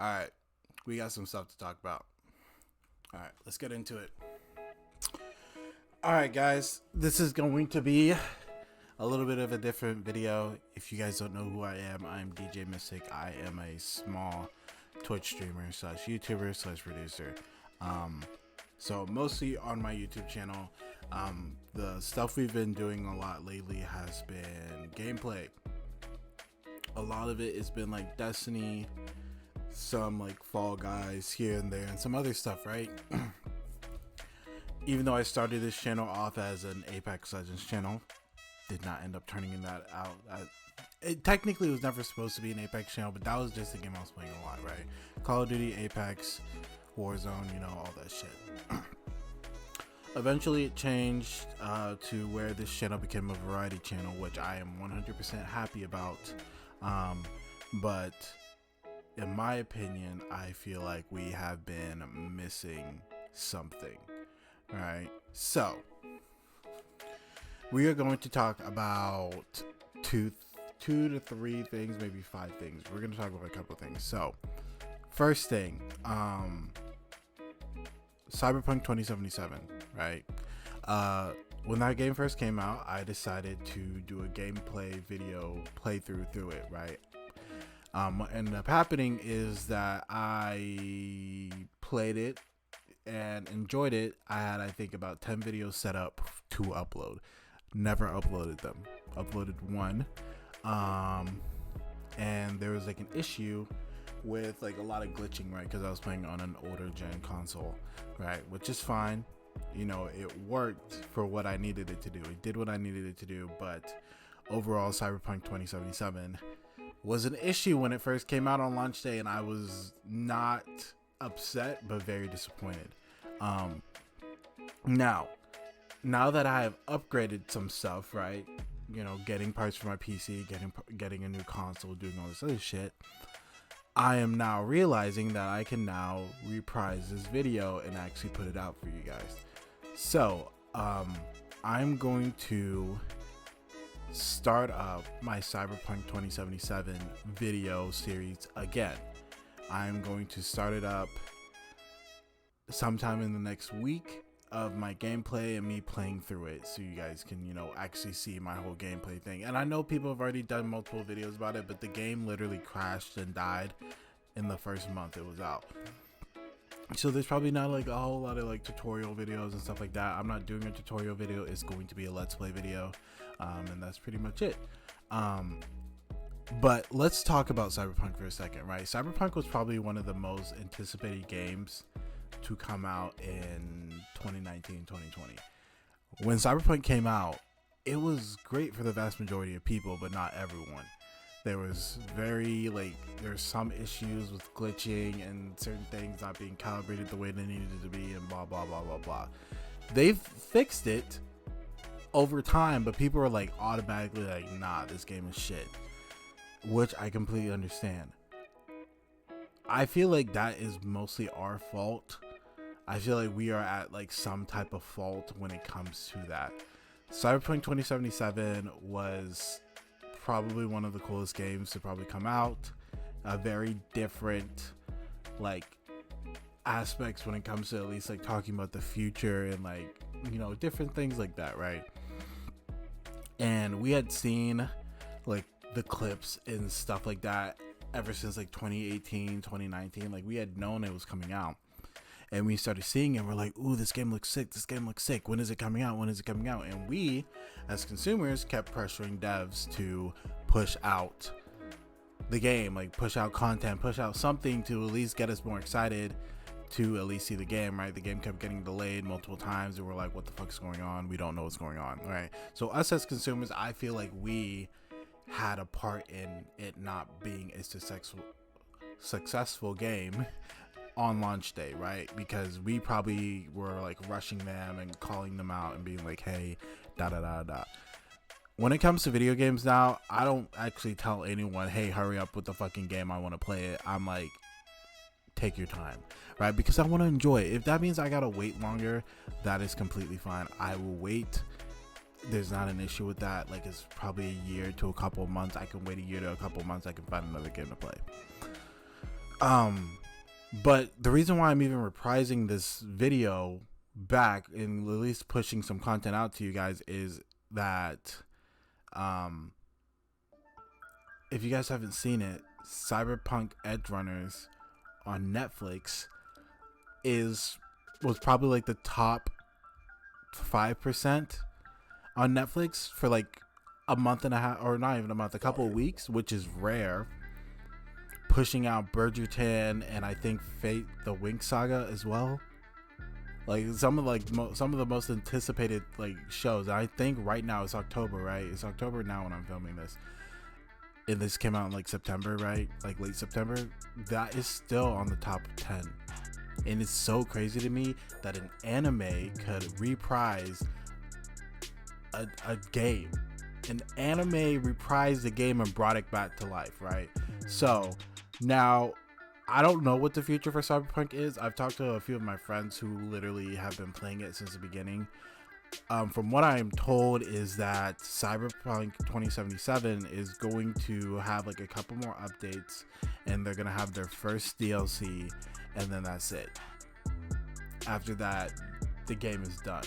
Alright, we got some stuff to talk about. Alright, let's get into it. Alright, guys, this is going to be a little bit of a different video. If you guys don't know who I am, I'm DJ Mystic. I am a small Twitch streamer slash YouTuber slash producer. So mostly on my YouTube channel. The stuff we've been doing a lot lately has been gameplay. A lot of it has been like Destiny, some like Fall Guys here and there, and some other stuff, right? Even though I started this channel off as an Apex Legends channel, did not end up turning that out. It technically was never supposed to be an Apex channel, but that was just the game I was playing a lot, right? Call of Duty, Apex, Warzone, you know, all that shit. Eventually it changed to where this channel became a variety channel, which I am 100% happy about. But in my opinion, I feel like we have been missing something, right? So we are going to talk about two to three things, maybe 5 things. We're going to talk about a couple of things. So first thing, Cyberpunk 2077, right? When that game first came out, I decided to do a gameplay video playthrough through it, right? What ended up happening is that I played it and enjoyed it. I had, I think, about 10 videos set up to upload. Never uploaded them. Uploaded one. And there was like an issue with like a lot of glitching, right? Because I was playing on an older gen console, right? Which is fine. You know, it worked for what I needed it to do. It did what I needed it to do. But overall, Cyberpunk 2077 was an issue when it first came out on launch day, and I was not upset but very disappointed. Now that I have upgraded some stuff, right, you know, getting parts for my PC, getting a new console, doing all this other shit, I am now realizing that I can now reprise this video and actually put it out for you guys. So I'm going to start up my Cyberpunk 2077 video series again. I'm going to start it up sometime in the next week of my gameplay and me playing through it, so you guys can, you know, actually see my whole gameplay thing. And I know people have already done multiple videos about it, but the game literally crashed and died in the first month it was out. So there's probably not like a whole lot of like tutorial videos and stuff like that. I'm not doing a tutorial video. It's going to be a let's play video, and that's pretty much it. But let's talk about Cyberpunk for a second, right? Cyberpunk was probably one of the most anticipated games to come out in 2019, 2020. When Cyberpunk came out, it was great for the vast majority of people, but not everyone. There was there's some issues with glitching and certain things not being calibrated the way they needed to be, and blah blah blah blah blah. They've fixed it over time, but people are like automatically like, nah, this game is shit, which I completely understand. I feel like that is mostly our fault. I feel like we are at like some type of fault when it comes to that. Cyberpunk 2077 was probably one of the coolest games to probably come out. A very different like aspects when it comes to at least like talking about the future and like, you know, different things like that, right? And we had seen like the clips and stuff like that ever since like 2018, 2019. Like we had known it was coming out, and we started seeing it. We're like, ooh, this game looks sick. This game looks sick. When is it coming out? When is it coming out? And we, as consumers, kept pressuring devs to push out the game, like push out content, push out something to at least get us more excited to at least see the game, right? The game kept getting delayed multiple times, and we're like, what the fuck is going on? We don't know what's going on, right? So us as consumers, I feel like we had a part in it not being a successful game on launch day, right? Because we probably were like rushing them and calling them out and being like, hey, da da da da. When it comes to video games now, I don't actually tell anyone, hey, hurry up with the fucking game, I want to play it. I'm like, take your time, right? Because I want to enjoy it. If that means I gotta wait longer, that is completely fine. I will wait. There's not an issue with that. Like, it's probably a year to a couple of months. I can wait a year to a couple of months. I can find another game to play. Um, but the reason why I'm even reprising this video back and at least pushing some content out to you guys is that, if you guys haven't seen it, Cyberpunk Edge Runners on Netflix was probably like the top 5% on Netflix for like a month and a half, or not even a month, a couple of weeks, which is rare. Pushing out Bridgerton and I think Fate the Winx Saga as well. Like some of the most anticipated like shows. I think right now it's October, right? It's October now when I'm filming this. And this came out in like September, right? Like late September. That is still on the top 10. And it's so crazy to me that an anime could reprise a game. An anime reprised the game and brought it back to life, right? So now I don't know what the future for Cyberpunk is. I've talked to a few of my friends who literally have been playing it since the beginning. From what I'm told is that Cyberpunk 2077 is going to have like a couple more updates, and they're going to have their first DLC, and then that's it. After that, the game is done.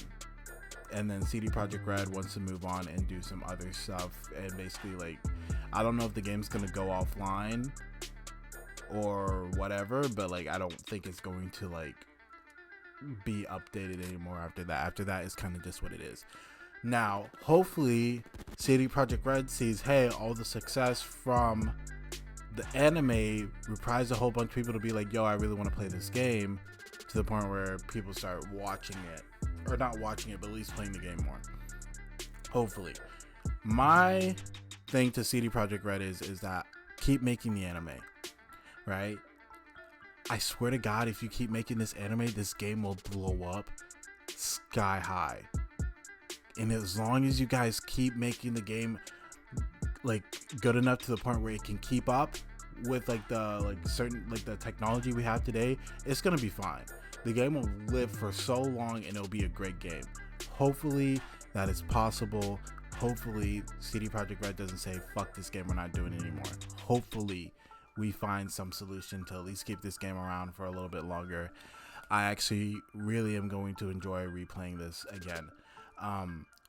And then CD Projekt Red wants to move on and do some other stuff, and basically like, I don't know if the game's going to go offline or whatever, but like I don't think it's going to like be updated anymore after that. After that, it's kind of just what it is. Now, hopefully CD Projekt Red sees, hey, all the success from the anime reprised a whole bunch of people to be like, yo, I really want to play this game, to the point where people start watching it, or not watching it, but at least playing the game more. Hopefully. My thing to CD Projekt Red is that keep making the anime, right? I swear to God, if you keep making this anime, this game will blow up sky high. And as long as you guys keep making the game like good enough to the point where it can keep up with like the the technology we have today, it's gonna be fine. The game will live for so long and it'll be a great game. Hopefully that is possible. Hopefully CD Projekt Red doesn't say, fuck this game, we're not doing it anymore. Hopefully we find some solution to at least keep this game around for a little bit longer. I actually really am going to enjoy replaying this again.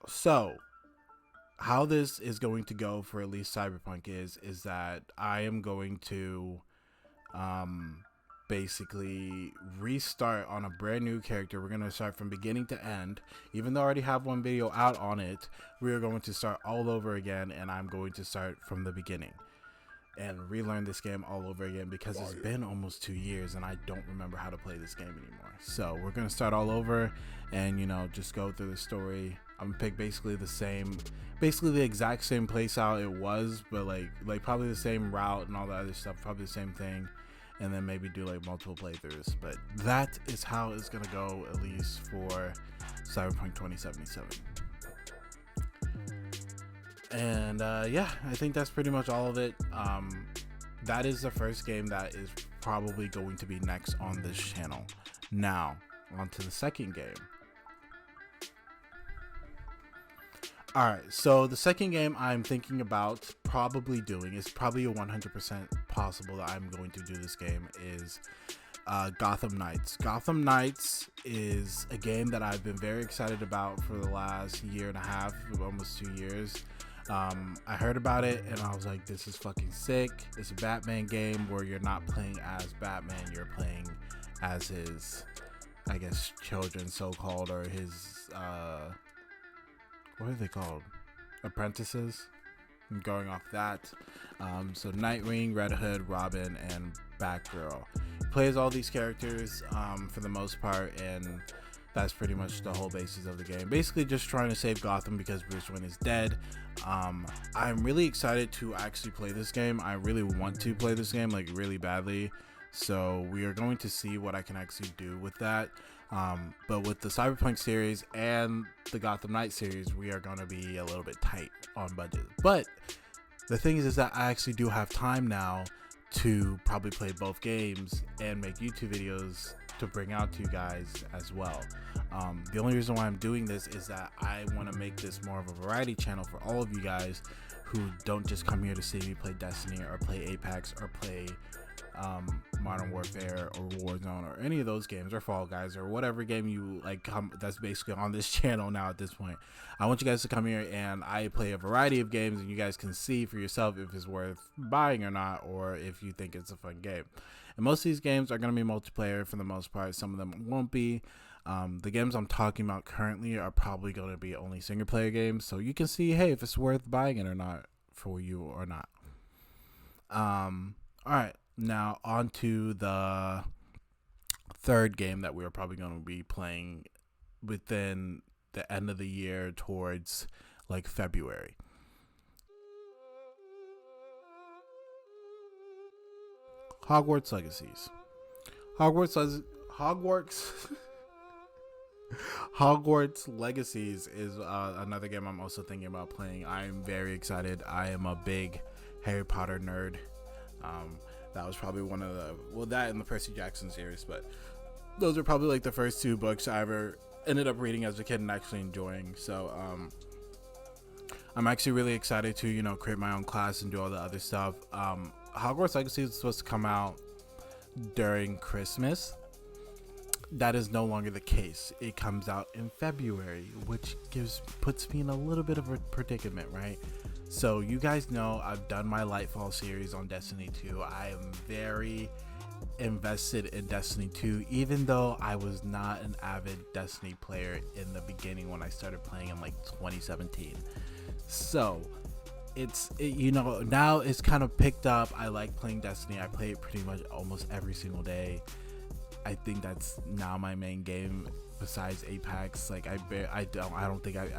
So how this is going to go for at least Cyberpunk is that I am going to basically restart on a brand new character. We're going to start from beginning to end. Even though I already have one video out on it, we are going to start all over again, and I'm going to start from the beginning and relearn this game all over again, because it's been almost 2 years and I don't remember how to play this game anymore. So we're gonna start all over and, you know, just go through the story. I'm gonna pick basically the exact same place out it was, but like probably the same route and all the other stuff, probably the same thing, and then maybe do like multiple playthroughs. But that is how it's gonna go, at least for Cyberpunk 2077. And yeah, I think that's pretty much all of it. That is the first game that is probably going to be next on this channel. Now, on to the second game. Alright, so the second game I'm thinking about probably doing, is probably a 100% possible that I'm going to do this game, is Gotham Knights. Gotham Knights is a game that I've been very excited about for the last year and a half, almost 2 years. I heard about it and I was like, this is fucking sick. It's a Batman game where you're not playing as Batman, you're playing as his, I guess, children, so-called, or his, what are they called? Apprentices? I'm going off that. So Nightwing, Red Hood, Robin, and Batgirl. Plays all these characters for the most part, and that's pretty much the whole basis of the game. Basically just trying to save Gotham because Bruce Wayne is dead. I'm really excited to actually play this game. I really want to play this game, like, really badly. So we are going to see what I can actually do with that. But with the Cyberpunk series and the Gotham Knights series, we are going to be a little bit tight on budget. But the thing is that I actually do have time now to probably play both games and make YouTube videos to bring out to you guys as well. The only reason why I'm doing this is that I want to make this more of a variety channel for all of you guys who don't just come here to see me play Destiny or play Apex or play Modern Warfare or Warzone or any of those games, or Fall Guys or whatever game you like, that's basically on this channel now at this point, I want you guys to come here and I play a variety of games, and you guys can see for yourself if it's worth buying or not, or if you think it's a fun game. And most of these games are going to be multiplayer for the most part. Some of them won't be. The games I'm talking about currently are probably going to be only single player games, so you can see, hey, if it's worth buying it or not for you or not. All right, now on to the third game that we're probably going to be playing within the end of the year towards like February. Hogwarts Legacies. Hogwarts Legacies is another game I'm also thinking about playing. I am very excited. I am a big Harry Potter nerd. That was probably one of that and the Percy Jackson series, but those are probably like the first two books I ever ended up reading as a kid and actually enjoying. So I'm actually really excited to create my own class and do all the other stuff. Hogwarts Legacy is supposed to come out during Christmas. That is no longer the case. It comes out in February, which puts me in a little bit of a predicament, right? So you guys know I've done my Lightfall series on Destiny 2. I am very invested in Destiny 2, even though I was not an avid Destiny player in the beginning when I started playing in like 2017. So now it's kind of picked up. I like playing Destiny. I play it pretty much almost every single day. I think that's now my main game besides Apex. Like I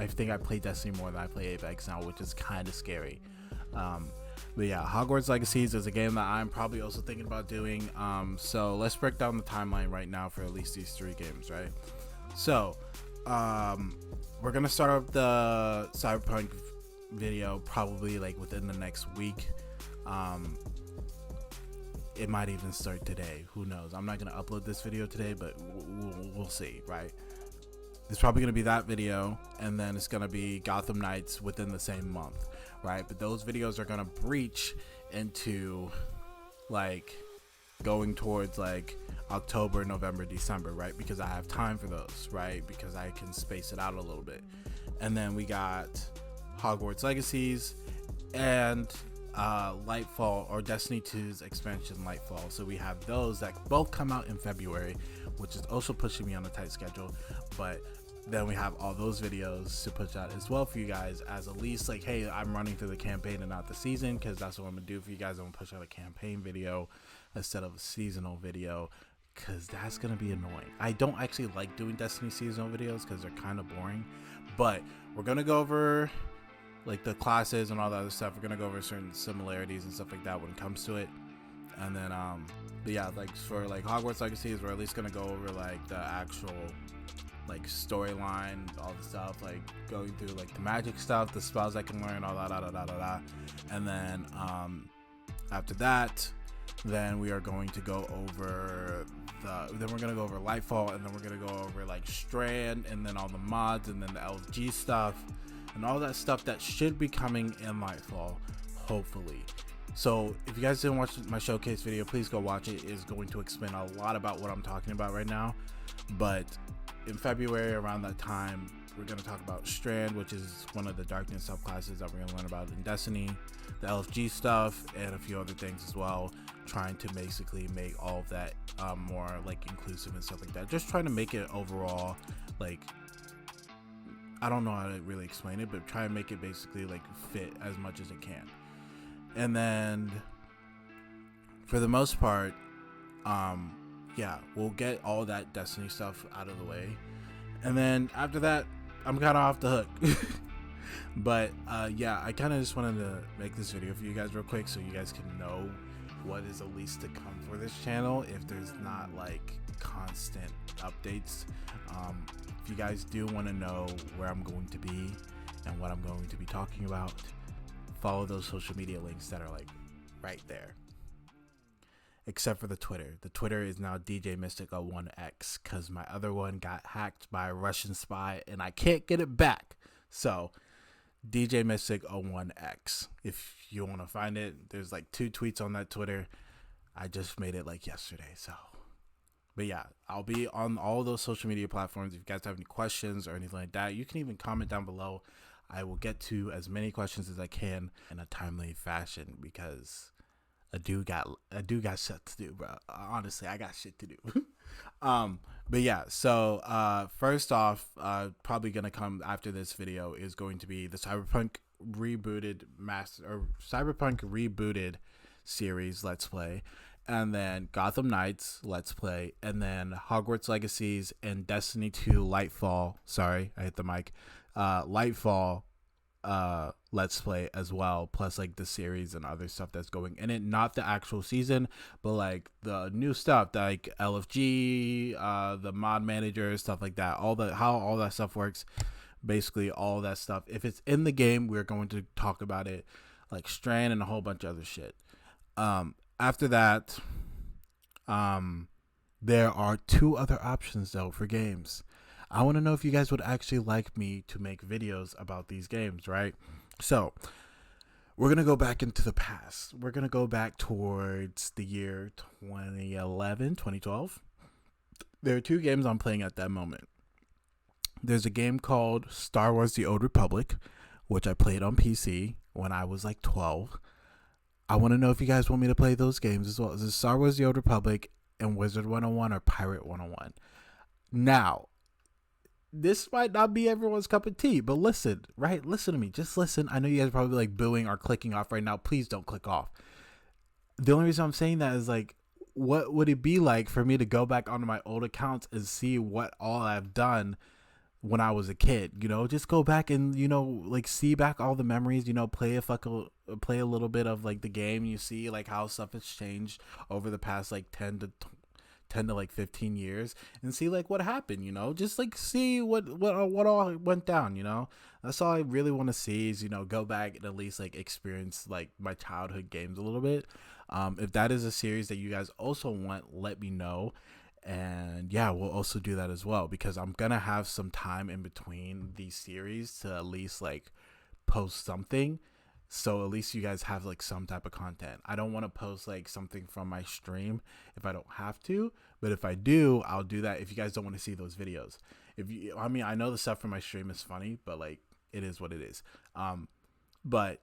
think I play Destiny more than I play Apex now, which is kind of scary. But yeah, Hogwarts Legacies is a game that I'm probably also thinking about doing. So let's break down the timeline right now for at least these three games, right? So we're gonna start up the Cyberpunk video probably like within the next week. It might even start today. Who knows? I'm not going to upload this video today, but we'll see, right? It's probably going to be that video, and then it's going to be Gotham Knights within the same month, right? But those videos are going to breach into like going towards like October, November, December, right? Because I have time for those, right? Because I can space it out a little bit. And then we got Hogwarts Legacies and Lightfall, or Destiny 2's expansion Lightfall. So we have those that both come out in February, which is also pushing me on a tight schedule. But then we have all those videos to push out as well for you guys, as at least like, hey, I'm running through the campaign and not the season, because that's what I'm gonna do for you guys. I'm gonna push out a campaign video instead of a seasonal video, because that's gonna be annoying. I don't actually like doing Destiny seasonal videos because they're kind of boring, but we're gonna go over like the classes and all the other stuff. We're gonna go over certain similarities and stuff like that when it comes to it. And then but yeah, like for like Hogwarts Legacies, we're at least gonna go over like the actual like storyline, all the stuff, like going through like the magic stuff, the spells I can learn, all that. And then after that, then we are going to go over then we're gonna go over Lightfall, and then we're gonna go over like Strand, and then all the mods, and then the LG stuff and all that stuff that should be coming in Lightfall, hopefully. So if you guys didn't watch my showcase video, please go watch it. It is going to explain a lot about what I'm talking about right now. But in February, around that time, we're going to talk about Strand, which is one of the darkness subclasses that we're going to learn about in Destiny, the LFG stuff, and a few other things as well, trying to basically make all of that more like inclusive and stuff like that. Just trying to make it overall like, I don't know how to really explain it, but try and make it basically like fit as much as it can. And then for the most part, yeah, we'll get all that Destiny stuff out of the way. And then after that, I'm kind of off the hook. But yeah, I kind of just wanted to make this video for you guys real quick, so you guys can know what is at least to come for this channel if there's not like constant updates. If you guys do want to know where I'm going to be and what I'm going to be talking about, follow those social media links that are like right there. Except for the Twitter. The Twitter is now DJ Mystic01X, because my other one got hacked by a Russian spy and I can't get it back. So DJ Mystic01X. If you want to find it, there's like 2 tweets on that Twitter. I just made it like yesterday. So, but yeah, I'll be on all those social media platforms. If you guys have any questions or anything like that, you can even comment down below. I will get to as many questions as I can in a timely fashion because I do got shit to do, bro. Honestly, I got shit to do. But yeah, so first off, probably gonna come after this video is going to be the Cyberpunk rebooted series Let's Play, and then Gotham Knights Let's Play, and then Hogwarts Legacies and Destiny 2 Lightfall. Sorry, I hit the mic. Lightfall Let's Play as well, plus like the series and other stuff that's going in it, not the actual season, but like the new stuff like LFG, the mod manager, stuff like that, how all that stuff works, basically all that stuff. If it's in the game, we're going to talk about it, like Strand and a whole bunch of other shit. After that, there are 2 other options though for games. I want to know if you guys would actually like me to make videos about these games, right? So, we're going to go back into the past. We're going to go back towards the year 2011, 2012. There are 2 games I'm playing at that moment. There's a game called Star Wars The Old Republic, which I played on PC when I was like 12. I want to know if you guys want me to play those games as well. Is it Star Wars The Old Republic and Wizard 101 or Pirate 101? Now, this might not be everyone's cup of tea, but listen, right? Listen to me. Just listen. I know you guys are probably like booing or clicking off right now. Please don't click off. The only reason I'm saying that is like, what would it be like for me to go back onto my old accounts and see what all I've done when I was a kid? You know, just go back and, you know, like see back all the memories, you know, play a little bit of like the game. You see like how stuff has changed over the past like 10 to like 15 years and see like what happened, you know, just like see what all went down, you know. That's all I really want to see is, you know, go back and at least like experience like my childhood games a little bit. If that is a series that you guys also want, let me know. And yeah, we'll also do that as well, because I'm gonna have some time in between these series to at least like post something, so at least you guys have like some type of content. I don't want to post like something from my stream if I don't have to, but if I do, I'll do that if you guys don't want to see those videos. I mean, I know the stuff from my stream is funny, but like it is what it is. But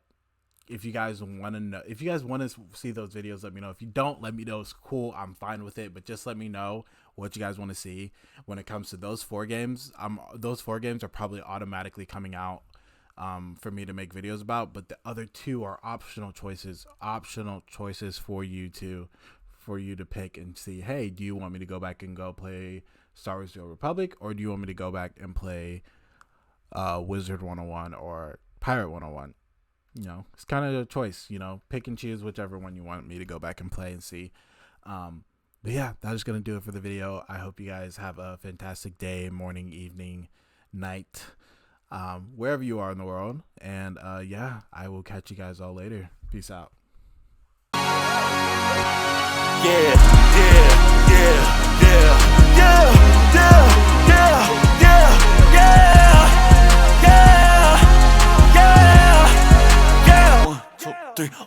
if you guys want to know, if you guys want to see those videos, let me know. If you don't, let me know. It's cool. I'm fine with it, but just let me know what you guys want to see when it comes to those 4 games. Those 4 games are probably automatically coming out for me to make videos about, but the other 2 are optional choices for you to pick and see, hey, do you want me to go back and go play Star Wars The Old Republic, or do you want me to go back and play Wizard 101 or Pirate 101? You know, it's kind of a choice, you know, pick and choose whichever one you want me to go back and play and see. But yeah, that is going to do it for the video. I hope you guys have a fantastic day, morning, evening, night, wherever you are in the world. And yeah, I will catch you guys all later. Peace out.